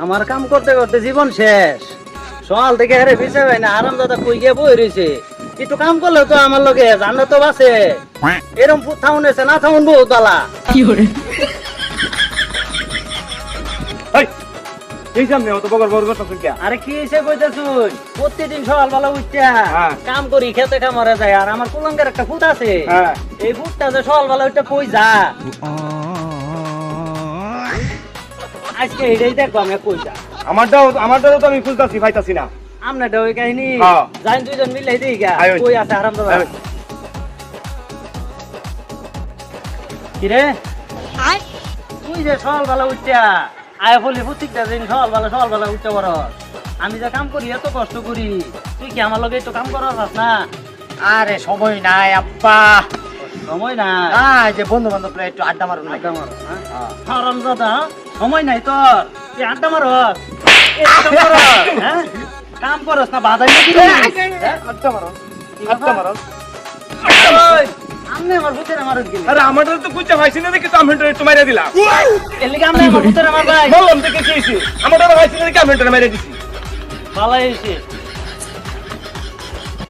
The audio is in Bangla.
আমার কাম করতে করতে জীবন শেষ। সকাল থেকে হেরে পিছে ভাই না আরাম দাদা কই গিয়ে বই রয়েছে। একটু কাম করলে তো আমার লগে জান্নাত তো বাসে। এরম থাউন এসে না থাউন বহুত বালা। এই সামনে অত বগর বগর করতেছেন কি? আরে কি এসে কইতাছুন? প্রতিদিন সকালবেলা উঠা কাম করি খেতে কামড়ে যায়। আর আমার কুলঙ্গের একটা ফুট আছে, এই ফুটটা যে সকালবেলা উঠা কই যা আজকে এটাই দেখবো আমি কই যা। আমারটাও তো আমি খুঁজতাছি পাইতাছি না। আমনাটা ওই কাহিনী হ্যাঁ। যাই দুইজন মিলাই দিই গা আয় ওই। কই আছে আরাম দাদা। কিরে তুই যে সকালবেলা উঠা আয় বলি প্রত্যেকটা দিন সকালবেলা উঠতে পার। আমি যে কাম করি এত কষ্ট করি, তুই কি আমার লগে একটু কাম করার না? আরে সময় নাই আব্বা। সময় না যে বন্ধু বান্ধব একটু আড্ডা মারুন না। আড্ডা মারো হারাম দাদা, সময় নাই তোর, তুই আড্ডা মারস? এই কাম করস, হ্যাঁ? কাম করস না বাধা দিবি? আড্ডা মারো, আড্ডা মারো। ওই, আমনে আমার ভূতের মারত গেলি। আরে আমারটা তো খুঁজে পাইছি না দেখে তো আমি একটু মাইরা দিলাম। এর লিগে আমনে আমার ভূতের মার ভাই। বললাম দেখে কি হইছে? আমারটা পাইছি না দেখে আমি মেরে দিছি। ভালো হয়েছে।